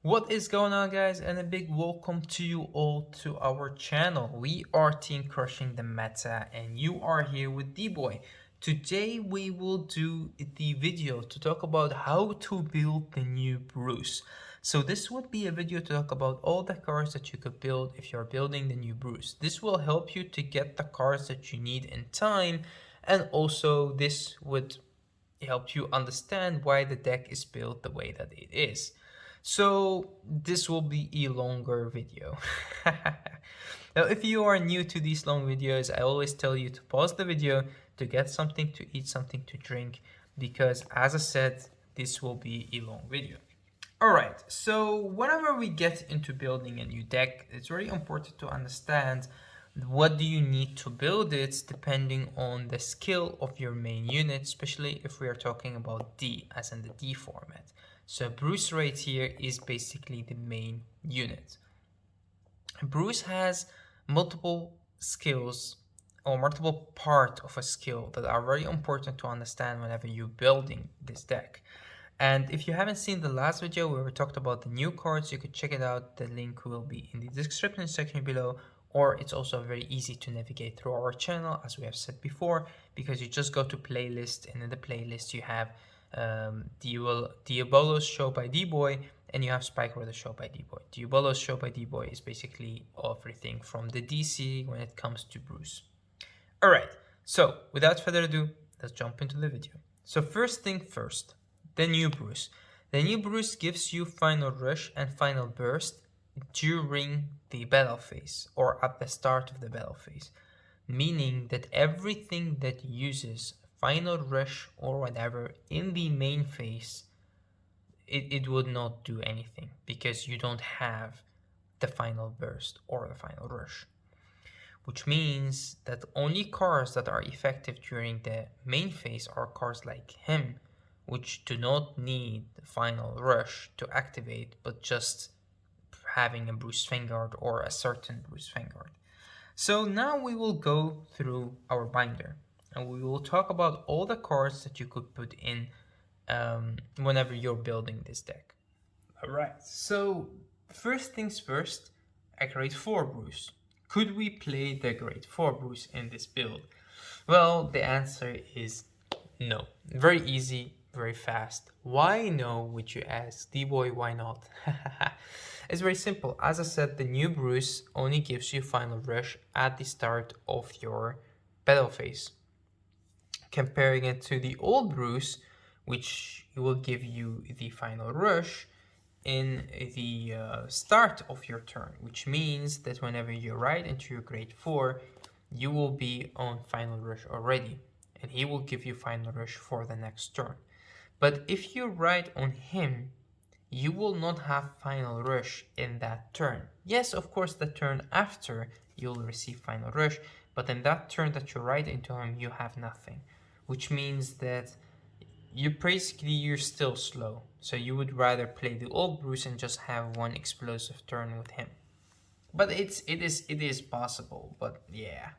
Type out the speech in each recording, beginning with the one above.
What is going on, guys, and a big welcome to you all to our channel. We are Team Crushing the Meta and you are here with D-Boy. Today we will do the video to talk about how to build the new Bruce. So this would be a video to talk about all the cards that you could build if you're building the new Bruce. This will help you to get the cards that you need in time, and also this would help you understand why the deck is built the way that it is. So this will be a longer video. Now, if you are new to these long videos, I always tell you to pause the video to get something to eat, something to drink, because as I said, this will be a long video. Alright, so whenever we get into building a new deck, it's very important to understand what do you need to build it depending on the skill of your main unit, especially if we are talking about D, as in the D format. So Bruce right here is basically the main unit. Bruce has multiple skills or multiple part of a skill that are very important to understand whenever you're building this deck. And if you haven't seen the last video where we talked about the new cards, you could check it out. The link will be in the description section below, or it's also very easy to navigate through our channel, as we have said before, because you just go to playlist, and in the playlist you have Diabolos show by D-Boy, and you have Spike Weather show by D-Boy. Diabolos show by D-Boy is basically everything from the DC when it comes to Bruce. Alright, so without further ado, let's jump into the video. So first thing first, the new Bruce. The new Bruce gives you Final Rush and Final Burst during the battle phase, or at the start of the battle phase, meaning that everything that uses Final Rush or whatever in the main phase, it would not do anything because you don't have the Final Burst or the Final Rush. Which means that only cards that are effective during the main phase are cards like him, which do not need the Final Rush to activate, but just having a Bruce Vanguard or a certain Bruce Vanguard. So now we will go through our binder, and we will talk about all the cards that you could put in whenever you're building this deck. Alright, so first things first, a grade 4 Bruce. Could we play the grade 4 Bruce in this build? Well, the answer is no. Very easy, very fast. Why no, would you ask? D-Boy, why not? It's very simple. As I said, the new Bruce only gives you Final Rush at the start of your battle phase. Comparing it to the old Bruce, which will give you the Final Rush in the start of your turn, which means that whenever you ride into your grade 4, you will be on Final Rush already, and he will give you Final Rush for the next turn. But if you ride on him, you will not have Final Rush in that turn. Yes, of course, the turn after you'll receive Final Rush, but in that turn that you ride into him, you have nothing, which means that you're still slow. So you would rather play the old Bruce and just have one explosive turn with him. But it is possible, but yeah,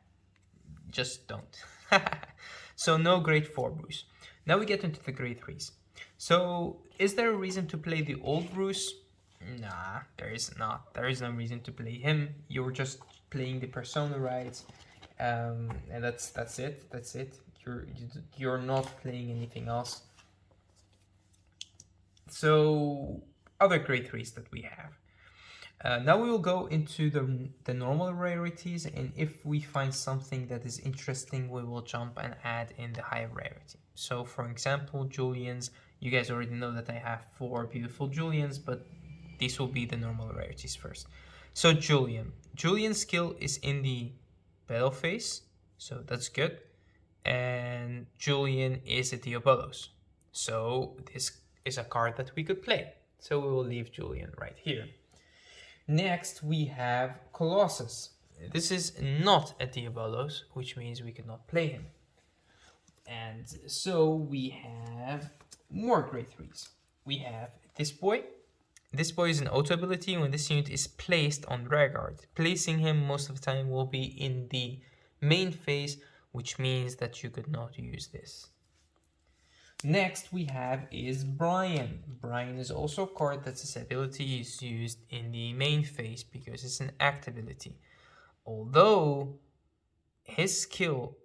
just don't. So no grade 4 Bruce. Now we get into the grade 3s. So is there a reason to play the old Bruce? Nah, there is not. There is no reason to play him. You're just playing the persona rights, and that's it. That's it. You're not playing anything else. So other grade 3s that we have. Now we will go into the normal rarities, and if we find something that is interesting, we will jump and add in the high rarity. So for example, Julians, you guys already know that I have 4 beautiful Julians, but these will be the normal rarities first. So Julian's skill is in the battle phase, so that's good. And Julian is a Diabolos, so this is a card that we could play. So we will leave Julian right here. Next we have Colossus. This is not a Diabolos, which means we cannot play him. And so we have more grade 3s. We have this boy. This boy is an auto ability when this unit is placed on Vanguard. Placing him most of the time will be in the main phase, which means that you could not use this. Next we have is Brian. Brian is also a card that his ability is used in the main phase because it's an act ability. Although his skill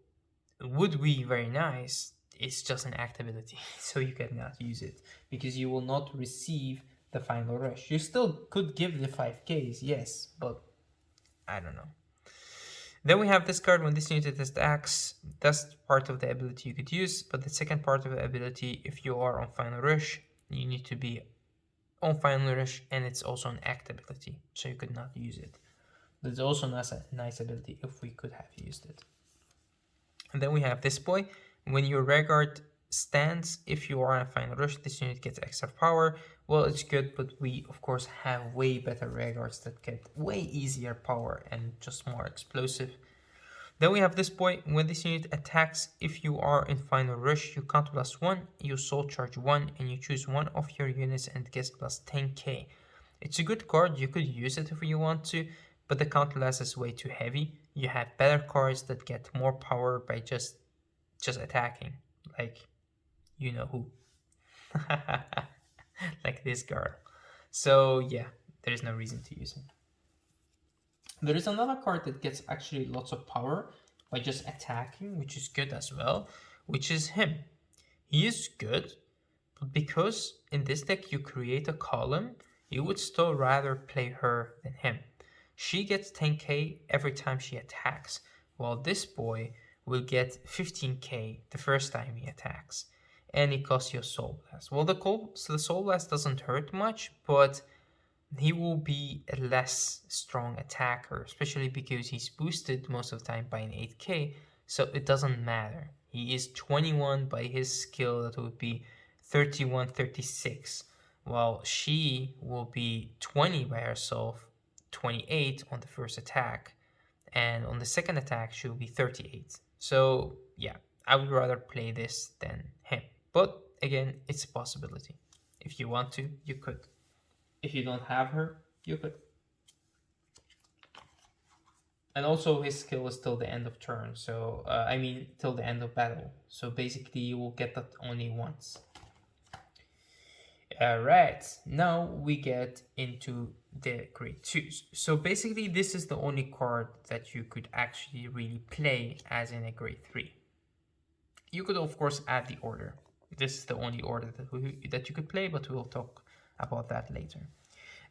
would be very nice, it's just an act ability, so you cannot use it because you will not receive the final rush. You still could give the 5Ks, yes, but I don't know. Then we have this card. When this unit attacks, that's part of the ability you could use, but the second part of the ability, if you are on final rush, you need to be on final rush, and it's also an act ability, so you could not use it. But it's also not a nice ability if we could have used it. And then we have this boy. When your Vanguard stands, if you are on a final rush, this unit gets extra power. Well, it's good, but we of course have way better Vanguards that get way easier power and just more explosive. Then we have this boy. When this unit attacks, if you are in final rush, you count +1, you soul charge 1, and you choose one of your units and gets plus 10k. It's a good card, you could use it if you want to, but the counterblast is way too heavy. You have better cards that get more power by just attacking, like you know who. Like this girl. So yeah, there is no reason to use him. There is another card that gets actually lots of power by just attacking, which is good as well, which is him. He is good, but because in this deck you create a column, you would still rather play her than him. She gets 10k every time she attacks, while this boy will get 15k the first time he attacks. And it costs you a Soul Blast. Well, the Soul Blast doesn't hurt much, but he will be a less strong attacker, especially because he's boosted most of the time by an 8k, so it doesn't matter. He is 21 by his skill, that would be 31, 36, while she will be 20 by herself, 28 on the first attack, and on the second attack she will be 38. So yeah, I would rather play this than him, but again, it's a possibility. If you want to, you could. If you don't have her, you could. And also his skill is till the end of turn, so I mean till the end of battle. So basically you will get that only once. Alright, now we get into the grade 2s. So basically this is the only card that you could actually really play as in a grade 3. You could of course add the order. This is the only order that you could play, but we'll talk about that later.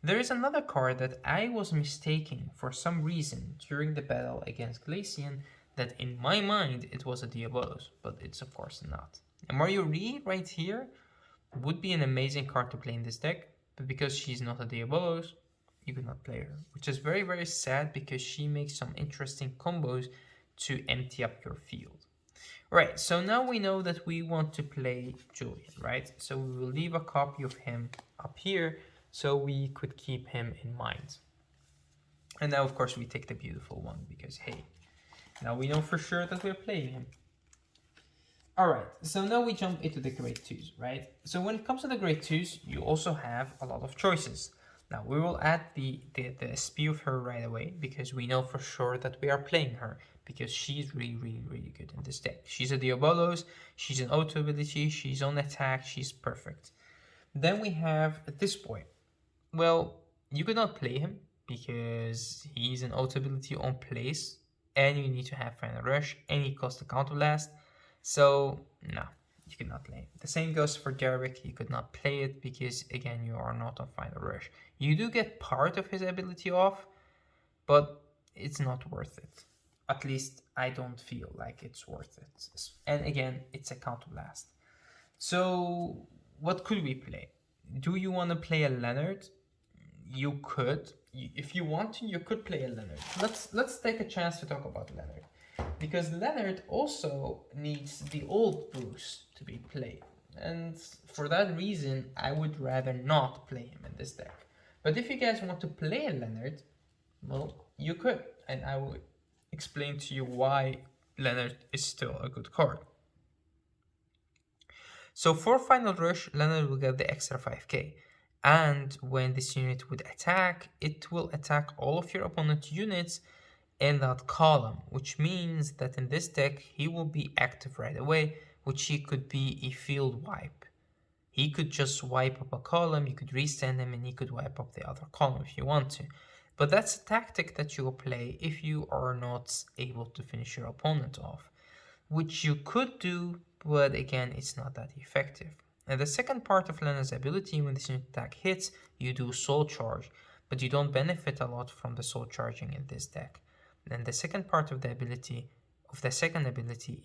There is another card that I was mistaken for some reason during the battle against Glacian, that in my mind it was a Diabolos, but it's of course not. And Mario Ree right here would be an amazing card to play in this deck, but because she's not a Diabolos, you could not play her, which is very, very sad because she makes some interesting combos to empty up your field. Right, so now we know that we want to play Julian, right? So we will leave a copy of him up here so we could keep him in mind. And now, of course, we take the beautiful one because, hey, now we know for sure that we're playing him. Alright, so now we jump into the grade 2s, right? So when it comes to the grade 2s, you also have a lot of choices. Now, we will add the SP of her right away because we know for sure that we are playing her because she's really, really, really good in this deck. She's a Diabolos, she's an auto ability, she's on attack, she's perfect. Then we have this boy. Well, you could not play him because he's an auto ability on place and you need to have Final Rush and he costs a Counter Blast. So, no, you cannot play it. The same goes for Derek. You could not play it because, again, you are not on Final Rush. You do get part of his ability off, but it's not worth it. At least I don't feel like it's worth it. And again, it's a Counter Blast. So, what could we play? Do you want to play a Leonard? You could. If you want to, you could play a Leonard. Let's take a chance to talk about Leonard. Because Leonard also needs the old Bruce to be played. And for that reason, I would rather not play him in this deck. But if you guys want to play a Leonard, well, you could. And I will explain to you why Leonard is still a good card. So for Final Rush, Leonard will get the extra 5k. And when this unit would attack, it will attack all of your opponent's units in that column, which means that in this deck he will be active right away, which he could be a field wipe. He could just wipe up a column, you could restand him, and he could wipe up the other column if you want to. But that's a tactic that you will play if you are not able to finish your opponent off, which you could do, but again, it's not that effective. And the second part of Lena's ability, when this attack hits, you do soul charge, but you don't benefit a lot from the soul charging in this deck. And the second part of the ability,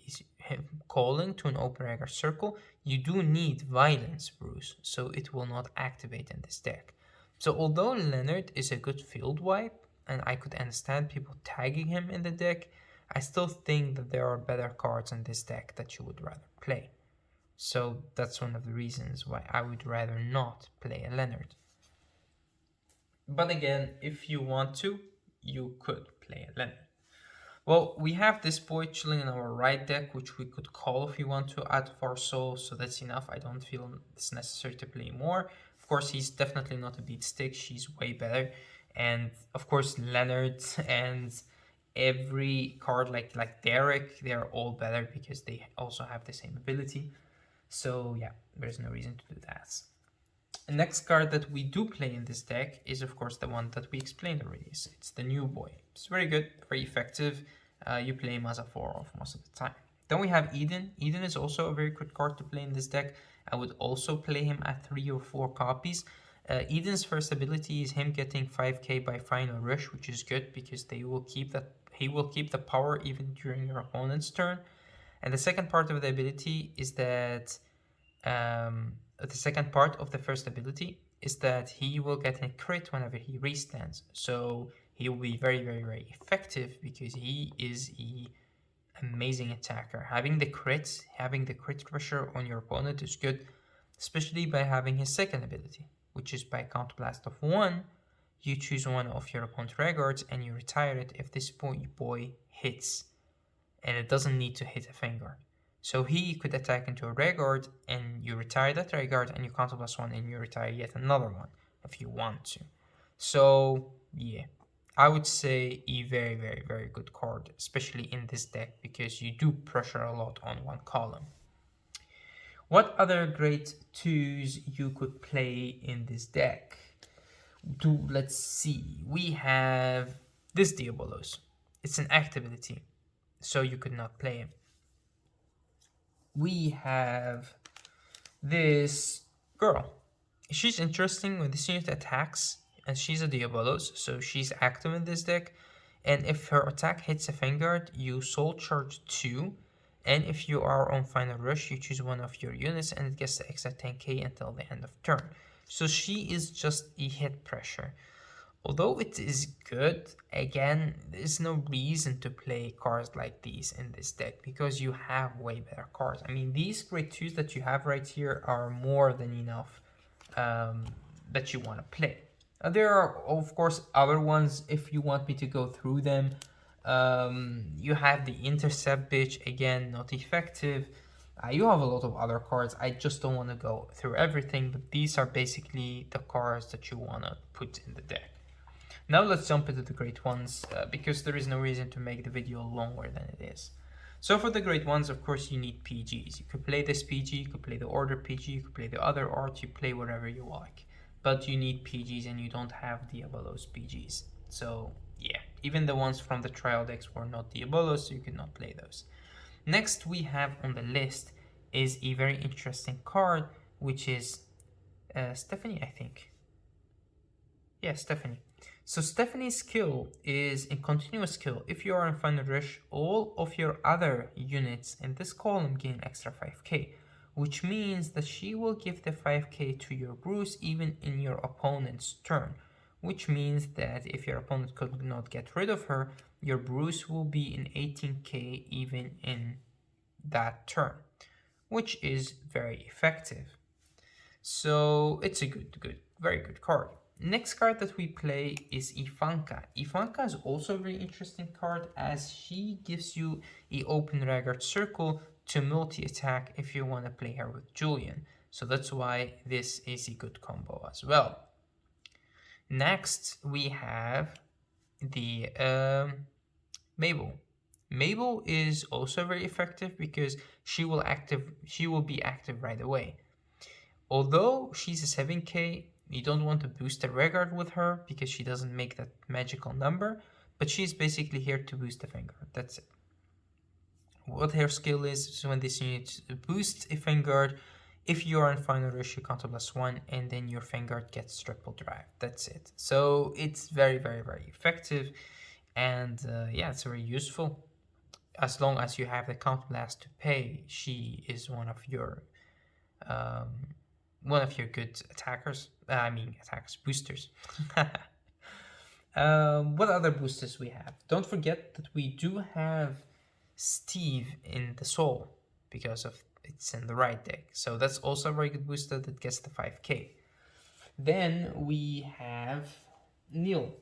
is him calling to an open regular circle. You do need violence, Bruce, so it will not activate in this deck. So although Leonard is a good field wipe, and I could understand people tagging him in the deck, I still think that there are better cards in this deck that you would rather play. So that's one of the reasons why I would rather not play a Leonard. But again, if you want to, you could play a Leonard. Well, we have this boy chilling in our right deck, which we could call if we want to out of our soul, so that's enough. I don't feel it's necessary to play more. Of course, he's definitely not a beat stick, she's way better. And of course, Leonard and every card like Derek, they're all better because they also have the same ability. So yeah, there's no reason to do that. The next card that we do play in this deck is of course the one that we explained already. So it's the new boy. It's very good, very effective. You play him as a 4-off most of the time. Then we have Eden. Eden is also a very good card to play in this deck. I would also play him at 3 or 4 copies. Eden's first ability is him getting 5k by final rush, which is good because he will keep the power even during your opponent's turn. And the second part of the ability is that the second part of the first ability is that he will get a crit whenever he restands. So he will be very, very, very effective because he is an amazing attacker. Having the crit pressure on your opponent is good, especially by having his second ability, which is by counterblast of 1, you choose one of your opponent's regards and you retire it if this boy hits. And it doesn't need to hit a Vanguard. So he could attack into a Regard and you retire that Regard and you counterblast 1 and you retire yet another one if you want to. So yeah, I would say a very, very, very good card, especially in this deck because you do pressure a lot on one column. What other great 2s you could play in this deck? Let's see. We have this Diabolos. It's an activity, so you could not play him. We have this girl. She's interesting when this unit attacks, and she's a Diabolos, so she's active in this deck. And if her attack hits a Vanguard, you soul charge 2. And if you are on final rush, you choose one of your units and it gets the extra 10k until the end of turn. So she is just a hit pressure. Although it is good, again, there's no reason to play cards like these in this deck because you have way better cards. I mean, these great 2s that you have right here are more than enough that you want to play. There are, of course, other ones if you want me to go through them. You have the Intercept bitch, again, not effective. You have a lot of other cards. I just don't want to go through everything, but these are basically the cards that you want to put in the deck. Now let's jump into the great ones, because there is no reason to make the video longer than it is. So for the great ones, of course, you need PGs. You could play this PG, you could play the Order PG, you could play the other art, you play whatever you like. But you need PGs and you don't have Diabolos PGs. So yeah, even the ones from the trial decks were not Diabolos, so you could not play those. Next we have on the list is a very interesting card, which is Stephanie, I think. Yeah, Stephanie. So Stephanie's skill is a continuous skill. If you are in final rush, all of your other units in this column gain extra 5k, which means that she will give the 5k to your Bruce even in your opponent's turn, which means that if your opponent could not get rid of her, your Bruce will be in 18k even in that turn, which is very effective. So it's a very good card. Next card that we play is Ivanka. Ivanka is also a very interesting card as she gives you an open Raggard circle to multi-attack if you want to play her with Julian. So that's why this is a good combo as well. Next we have the Mabel. Mabel is also very effective because she will be active right away. Although she's a 7k, you don't want to boost the Vanguard with her because she doesn't make that magical number, but she's basically here to boost the Vanguard. That's it. What her skill is when this unit boosts a Vanguard, if you are in final rush, you counter +1, and then your Vanguard gets triple drive. That's it. So it's very, very, very effective, and yeah, it's very useful. As long as you have the Count Blast to pay, she is one of your good attackers. Boosters. What other boosters we have? Don't forget that we do have Steve in the Soul because of it's in the right deck. So that's also a very good booster that gets the 5k. Then we have Neil.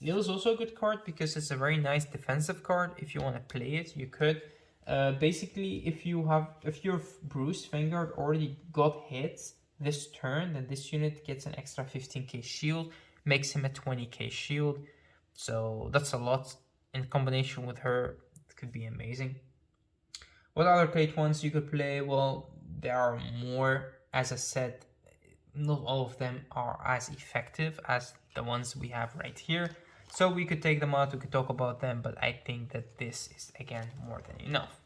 Neil is also a good card because it's a very nice defensive card. If you want to play it, you could. Basically, if your Bruce Vanguard already got hit this turn, then this unit gets an extra 15k shield, makes him a 20k shield. So that's a lot. In combination with her, it could be amazing. What other great ones you could play? Well, there are more. As I said, not all of them are as effective as the ones we have right here. So we could take them out, we could talk about them, but I think that this is, again, more than enough.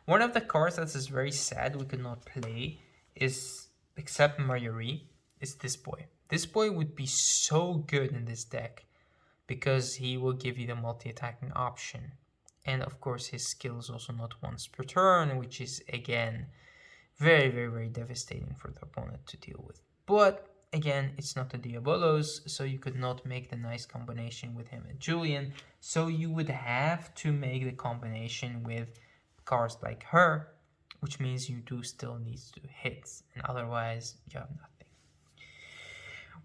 One of the cards that is very sad we could not play is, except Marjorie, is this boy. This boy would be so good in this deck because he will give you the multi-attacking option. And of course his skill is also not once per turn, which is, again, very, very, very devastating for the opponent to deal with. But again, it's not a Diabolos, so you could not make the nice combination with him and Julian. So you would have to make the combination with cards like her, which means you do still need to hit, and otherwise you have nothing.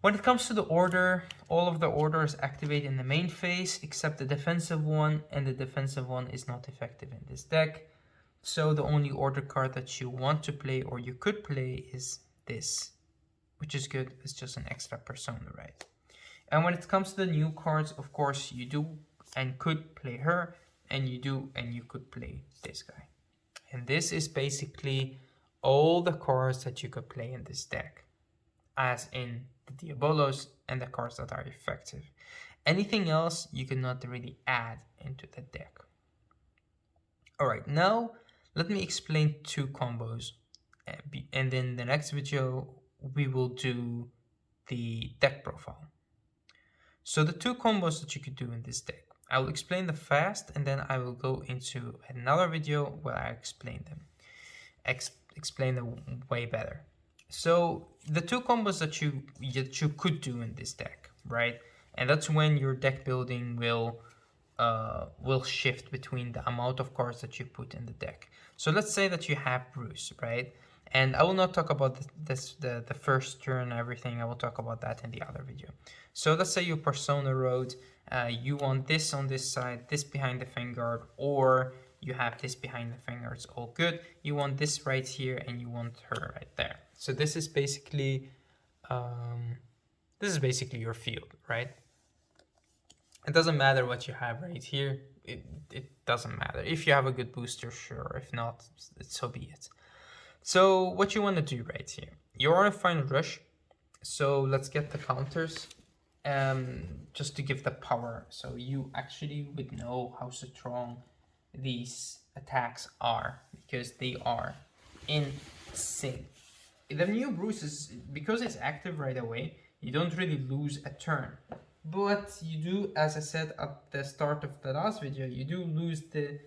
When it comes to the order, all of the orders activate in the main phase except the defensive one, and the defensive one is not effective in this deck. So the only order card that you want to play or you could play is this, which is good. It's just an extra persona, right? And when it comes to the new cards, of course, you do and could play her, and you do and you could play this guy. And this is basically all the cards that you could play in this deck, as in the Diabolos and the cards that are effective. Anything else you cannot really add into the deck. Alright, now let me explain two combos, and then the next video we will do the deck profile. So the two combos that you could do in this deck, I will explain them fast, and then I will go into another video where I explain them, explain them way better. So the two combos that you could do in this deck, right? And that's when your deck building will shift between the amount of cards that you put in the deck. So let's say that you have Bruce, right? And I will not talk about the first turn, everything. I will talk about that in the other video. So let's say you Persona Road, you want this on this side, this behind the Vanguard, or you have this behind the Vanguard, it's all good. You want this right here, and you want her right there. So this is basically your field, right? It doesn't matter what you have right here. It doesn't matter. If you have a good booster, sure. If not, so be it. So what you want to do right here, you're on a final rush. So let's get the counters, just to give the power. So you actually would know how strong these attacks are, because they are insane. The new Bruce is, because it's active right away, you don't really lose a turn. But you do, as I said at the start of the last video, you do lose the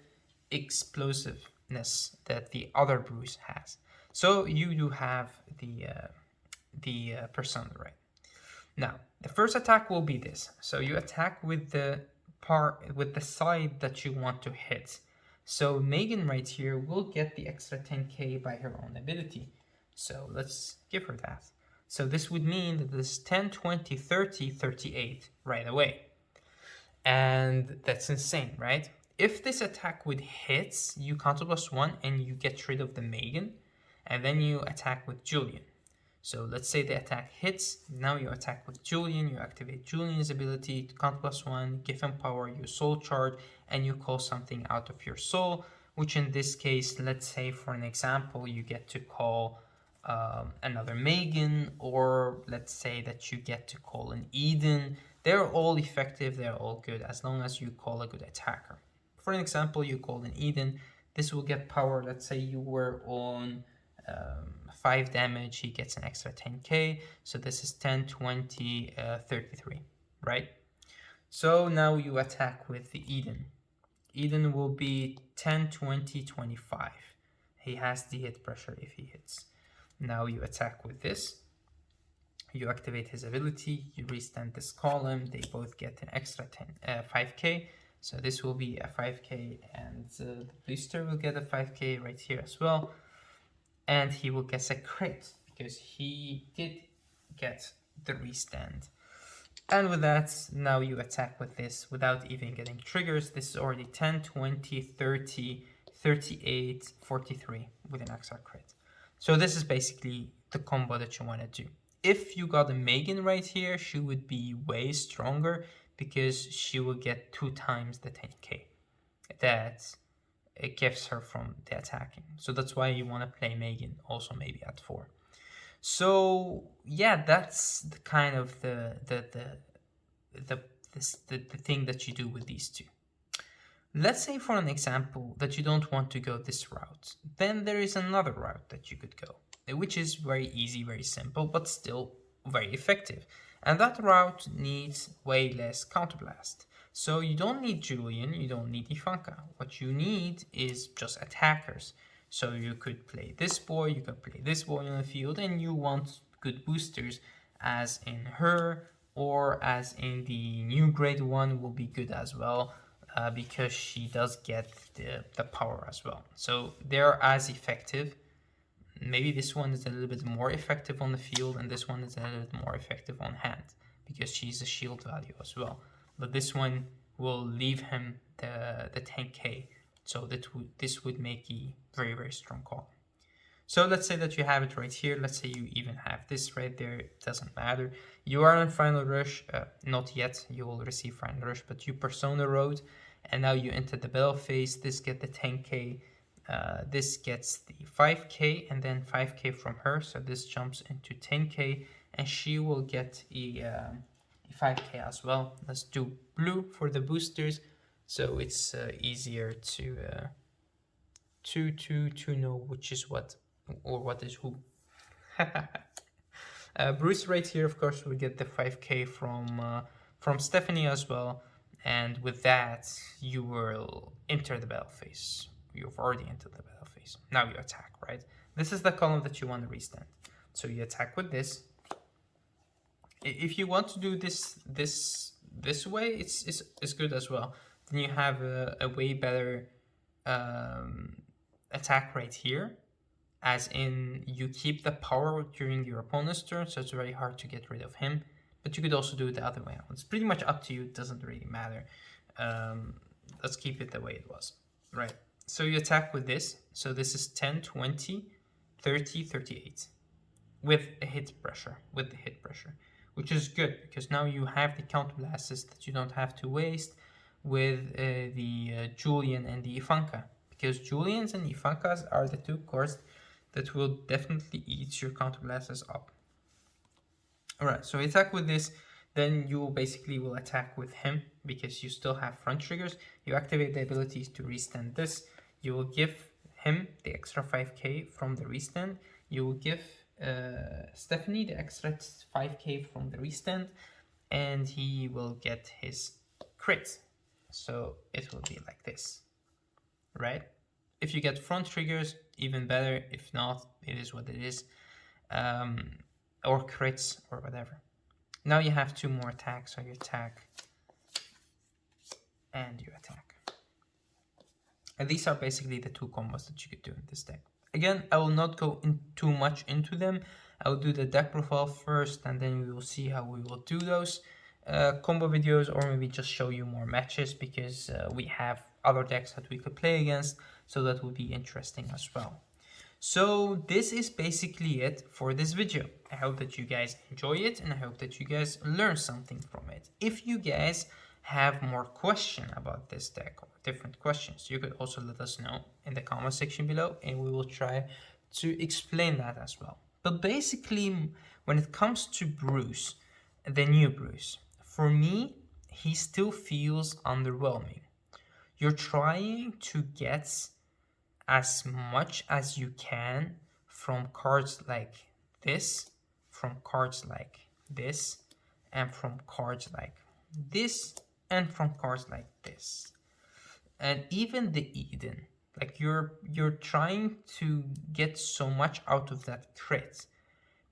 explosiveness that the other Bruce has. So you do have the persona, right? Now, the first attack will be this. So you attack with the side that you want to hit. So Megan right here will get the extra 10k by her own ability. So let's give her that. So this would mean that this is 10, 20, 30, 38 right away. And that's insane, right? If this attack would hit, you counter +1 and you get rid of the Megan, and then you attack with Julian. So let's say the attack hits. Now you attack with Julian. You activate Julian's ability to count +1, give him power, you soul charge, and you call something out of your soul, which in this case, let's say for an example, you get to call another Megan, or let's say that you get to call an Eden. They're all effective, they're all good, as long as you call a good attacker. For an example, you call an Eden, this will get power. Let's say you were on 5 damage, he gets an extra 10k, so this is 10, 20, 33, right? So now you attack with the Eden. Eden will be 10, 20, 25. He has the hit pressure if he hits. Now you attack with this. You activate his ability, you restand this column, they both get an extra 5k. So this will be a 5k, and the booster will get a 5k right here as well. And he will get a crit because he did get the restand. And with that, now you attack with this without even getting triggers. This is already 10, 20, 30, 38, 43 with an extra crit. So this is basically the combo that you want to do. If you got a Megan right here, she would be way stronger because she will get 2 times the 10k that it gives her from the attacking. So that's why you want to play Megan also maybe at 4. So yeah, that's the kind of the thing that you do with these two. Let's say for an example that you don't want to go this route. Then there is another route that you could go, which is very easy, very simple, but still very effective. And that route needs way less counterblast. So you don't need Julian, you don't need Ivanka. What you need is just attackers. So you could play this boy, you could play this boy on the field, and you want good boosters as in her, or as in the new grade 1 will be good as well. Because she does get the power as well. So they're as effective. Maybe this one is a little bit more effective on the field, and this one is a little bit more effective on hand because she's a shield value as well. But this one will leave him the 10k. So this would make a very, very strong call. So let's say that you have it right here. Let's say you even have this right there. It doesn't matter. You are on Final Rush. Not yet. You will receive Final Rush, but you Persona Road. And now you enter the battle phase. This gets the 10k. This gets the 5k and then 5k from her. So this jumps into 10k. And she will get a 5k as well. Let's do blue for the boosters. So it's easier to know which is what. Or what is who. Bruce right here, of course, will get the 5k from Stephanie as well. And with that, you will enter the battle phase. You've already entered the battle phase. Now you attack, right? This is the column that you want to restand. So you attack with this. If you want to do this way, it's good as well. Then you have a way better attack right here. As in, you keep the power during your opponent's turn, so it's very hard to get rid of him. But you could also do it the other way around. It's pretty much up to you. It doesn't really matter. Let's keep it the way it was. Right. So you attack with this. So this is 10, 20, 30, 38. With a hit pressure. With the hit pressure. Which is good, because now you have the counterblasts that you don't have to waste with the Julian and the Ivanka. Because Julians and Ivankas are the 2 cores that will definitely eat your counterblasts up. Alright, so attack with this, then you basically will attack with him because you still have front triggers. You activate the abilities to restand this. You will give him the extra 5k from the restand. You will give Stephanie the extra 5k from the restand, and he will get his crit. So it will be like this, right? If you get front triggers, even better. If not, it is what it is. Or crits or whatever. Now you have 2 more attacks, so you attack and you attack. And these are basically the 2 combos that you could do in this deck. Again, I will not go too much into them. I will do the deck profile first, and then we will see how we will do those combo videos, or maybe just show you more matches, because we have other decks that we could play against, so that would be interesting as well. So this is basically it for this video. I hope that you guys enjoy it and I hope that you guys learn something from it. If you guys have more questions about this deck or different questions, you could also let us know in the comment section below and we will try to explain that as well. But basically, when it comes to Bruce, the new Bruce, for me, he still feels underwhelming. You're trying to get as much as you can from cards like this, from cards like this, and from cards like this, and from cards like this. And even the Eden, like you're trying to get so much out of that crit,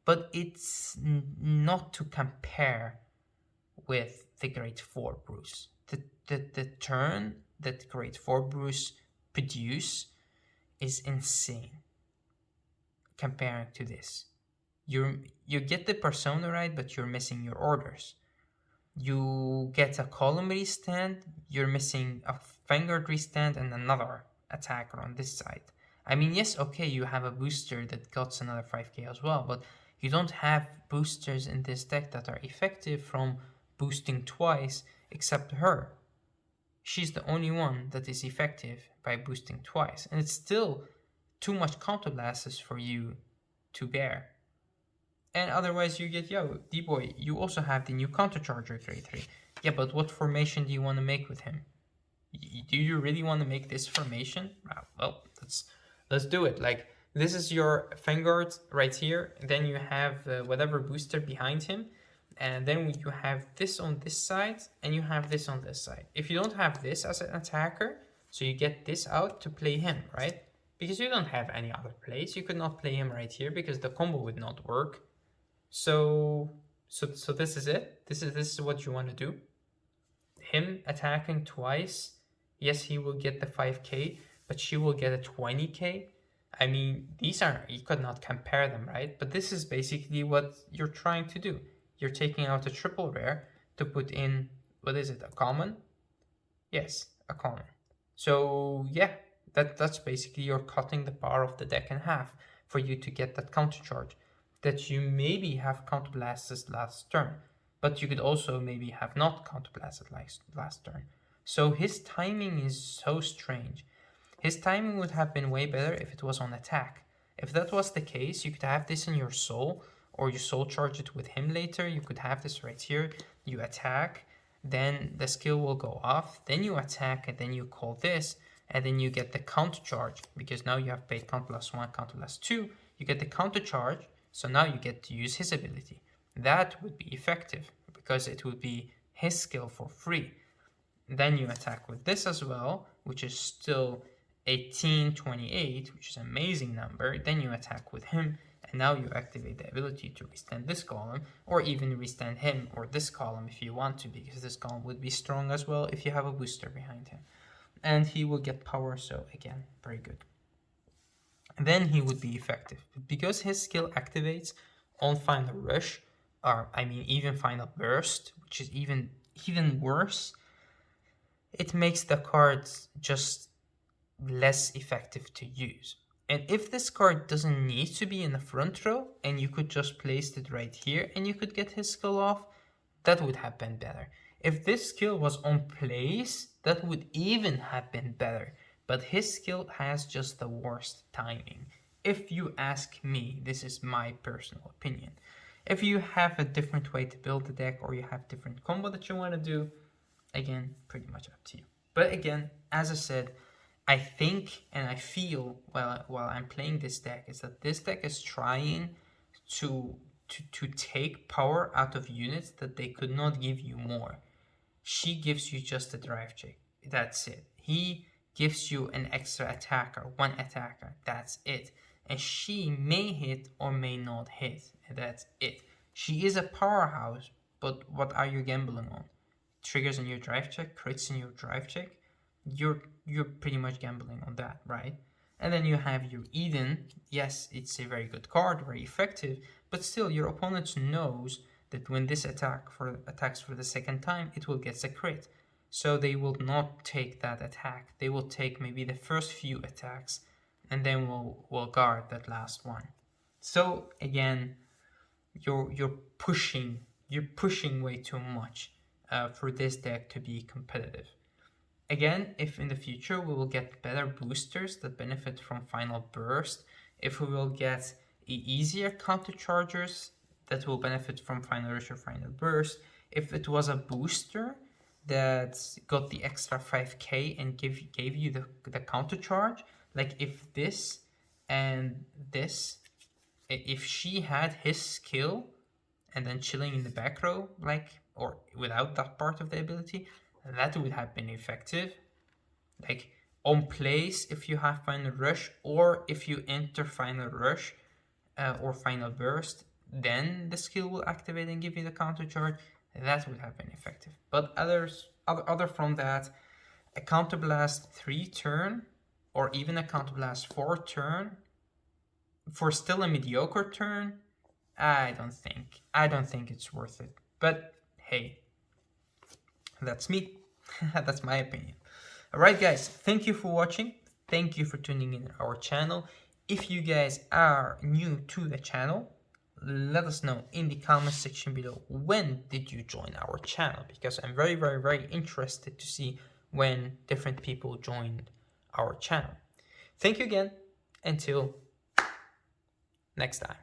but it's not to compare with the Great 4 Bruce. The turn that Great 4 Bruce produce is insane comparing to this. You get the persona right, but you're missing your orders. You get a column restand, you're missing a Vanguard restand and another attacker on this side. I mean, yes, okay, you have a booster that got another 5k as well, but you don't have boosters in this deck that are effective from boosting twice except her. She's the only one that is effective by boosting twice, and it's still too much counterblasts for you to bear. And otherwise you get, yo, D-Boy, you also have the new countercharger grade 3. Yeah, but what formation do you want to make with him? Do you really want to make this formation? Well, let's do it. Like, this is your Vanguard right here. Then you have whatever booster behind him. And then you have this on this side, and you have this on this side. If you don't have this as an attacker, so you get this out to play him, right? Because you don't have any other plays. You could not play him right here because the combo would not work. So this is it. This is what you want to do. Him attacking twice. Yes, he will get the 5k, but she will get a 20k. I mean, these are, you could not compare them, right? But this is basically what you're trying to do. You're taking out a triple rare to put in, what is it, a common? Yes, a common. So yeah, that's basically you're cutting the power of the deck in half for you to get that counter charge that you maybe have counterblasted last turn, but you could also maybe have not counterblasted last turn. So his timing is so strange. His timing would have been way better if it was on attack. If that was the case, you could have this in your soul, or you soul charge it with him later. You could have this right here. You attack, then the skill will go off, then you attack, and then you call this, and then you get the counter charge, because now you have paid count plus 1, count plus 2. You get the counter charge, so now you get to use his ability. That would be effective, because it would be his skill for free. Then you attack with this as well, which is still 1828, which is an amazing number. Then you attack with him, and now you activate the ability to restand this column, or even restand him or this column if you want to, because this column would be strong as well if you have a booster behind him. And he will get power, so again, very good. And then he would be effective. But because his skill activates on Final Rush, or I mean even Final Burst, which is even worse, it makes the cards just less effective to use. And if this card doesn't need to be in the front row, and you could just place it right here, and you could get his skill off, that would have been better. If this skill was on place, that would even have been better. But his skill has just the worst timing. If you ask me, this is my personal opinion. If you have a different way to build the deck, or you have different combo that you want to do, again, pretty much up to you. But again, as I said, I think and I feel while I'm playing this deck is that this deck is trying to take power out of units that they could not give you more. She gives you just a drive check. That's it. He gives you an extra attacker, one attacker. That's it. And she may hit or may not hit. And that's it. She is a powerhouse, but what are you gambling on? Triggers in your drive check, crits in your drive check. You're pretty much gambling on that, right? And then you have your Eden. Yes, it's a very good card, very effective, but still your opponent knows that when this attacks for the second time, it will get a crit. So they will not take that attack. They will take maybe the first few attacks and then we'll guard that last one. So again, you're pushing way too much for this deck to be competitive. Again, if in the future we will get better boosters that benefit from Final Burst, if we will get easier counter chargers that will benefit from Final Rush or Final Burst, if it was a booster that got the extra 5k and gave you the counter charge, like if this and this, if she had his skill and then chilling in the back row, like, or without that part of the ability, that would have been effective. Like on place, if you have Final Rush, or if you enter Final Rush or Final Burst, then the skill will activate and give you the counter charge. That would have been effective. But other from that, a counter blast 3 turn, or even a counter blast 4 turn, for still a mediocre turn, I don't think it's worth it. But hey, that's me. That's my opinion. Alright guys, thank you for watching. Thank you for tuning in our channel. If you guys are new to the channel, let us know in the comment section below, when did you join our channel? Because I'm very, very, very interested to see when different people joined our channel. Thank you again. Until next time.